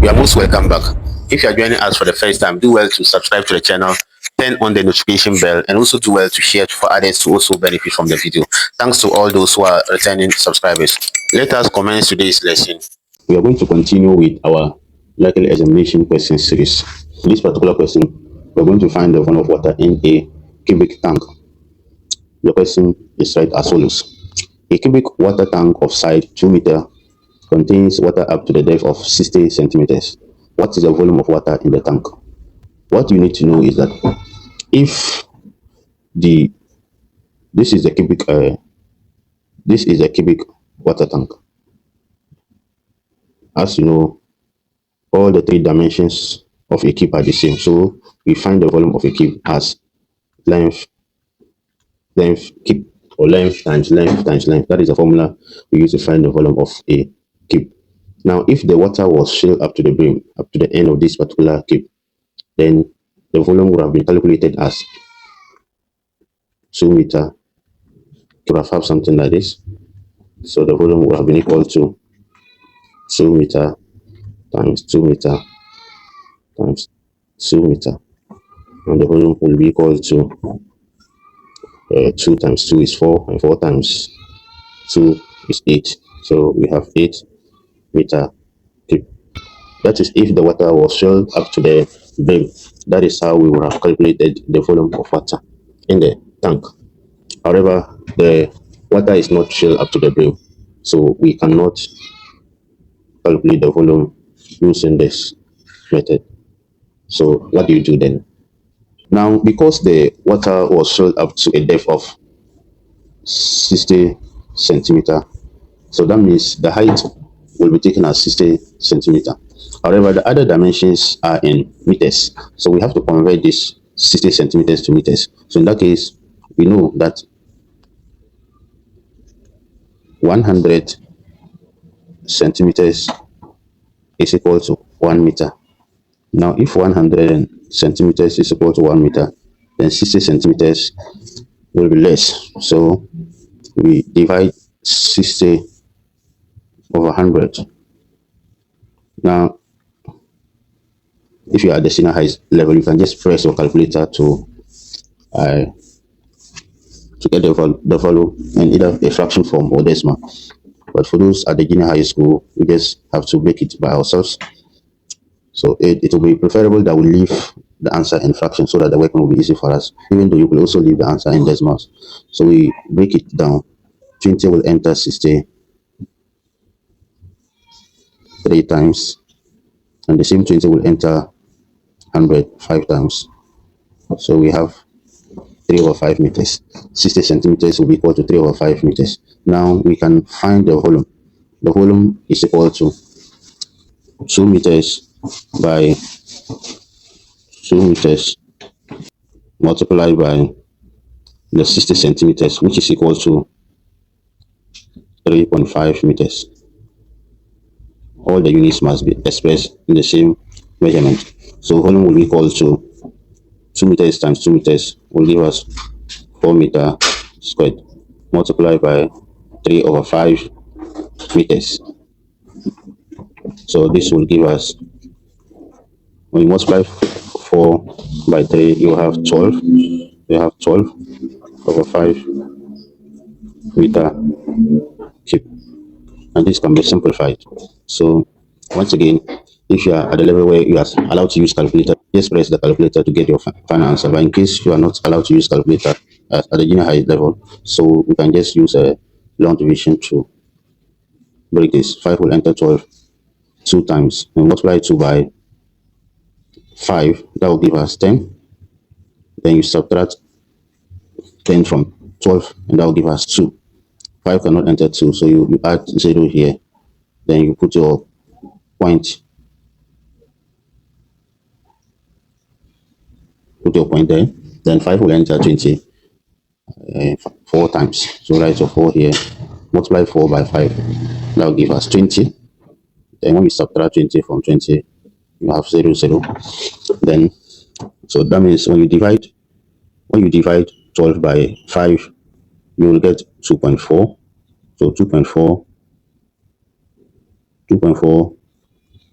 You are most welcome back. If you are joining us for the first time, do well to subscribe to the channel, turn on the notification bell, and also do well to share for others to also benefit from the video. Thanks to all those who are returning subscribers. Let us commence today's lesson. We are going to continue with our local examination question series. In this particular question, we're going to find the volume of water in a cubic tank. The question is right as follows. A cubic water tank of side 2 meter contains water up to the depth of 60 centimeters. What is the volume of water in the tank? What you need to know is that if this is the cubic water tank. As you know, all the 3 dimensions of a cube are the same. So we find the volume of a cube as length cube, or length times length times length. That is the formula we use to find the volume of a cube. Now, if the water was filled up to the brim, up to the end of this particular cube, then the volume would have been calculated as 2 meter. To have something like this. So the volume would have been equal to 2 meter times 2 meter times 2 meter, and the volume will be equal to 2 times 2 is 4, and 4 times 2 is 8. So we have 8 meter cube. That is if the water was filled up to the brim. That is how we would have calculated the volume of water in the tank. However, the water is not filled up to the brim, so we cannot calculate the volume using this method. So what do you do then? Now, because the water was filled up to a depth of 60 centimeter, so that means the height will be taken as 60 centimeter. However, the other dimensions are in meters, so we have to convert this 60 centimeters to meters. So in that case, we know that 100 centimeters is equal to 1 meter. Now, if 100 centimeters is equal to 1 meter, then 60 centimeters will be less. So we divide 60 over 100. Now, if you are at the senior high level, you can just press your calculator to get the value in either a fraction form or decimal. But for those at the junior high school, we just have to make it by ourselves. So it will be preferable that we leave the answer in fraction so that the work will be easy for us, even though you will also leave the answer in decimals. So we break it down. 20 will enter 60 3 times, and the same 20 will enter 100 5 times. So we have 3 over 5 meters. 60 centimeters will be equal to 3 over 5 meters. Now we can find the volume. The volume is equal to 2 meters by 2 meters multiplied by the 60 centimeters, which is equal to 3.5 meters. All the units must be expressed in the same measurement. So volume will be equal to 2 meters times 2 meters will give us 4 meter squared multiplied by 3 over 5 meters. So this will give us, when you multiply 4 by 3, you have 12. You have 12 over 5 meter cube. And this can be simplified. So once again, if you are at the level where you are allowed to use calculator, just press the calculator to get your final answer. But in case you are not allowed to use calculator at the junior high level, so we can just use a long division to break this. 5 will enter 12 2 times, and multiply 2 by 5, that will give us 10. Then you subtract 10 from 12, and that will give us 2. 5 cannot enter 2, so you add 0 here. Then you put your point. Put your point there. Then 5 will enter 20 4 times. So write your 4 here. Multiply 4 by 5. That will give us 20. Then when you subtract 20 from 20, you have 0, 0. Then, so that means when you divide 12 by 5, you will get 2.4. So 2.4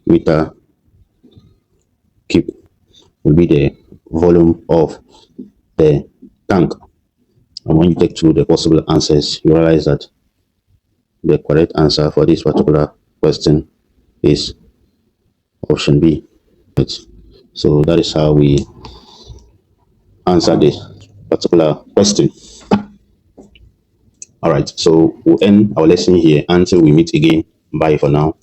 meter keep will be the volume of the tank. And when you take through the possible answers, you realize that the correct answer for this particular question is option B. Right. So that is how we answer this particular question. All right. So we'll end our lesson here until we meet again. Bye for now.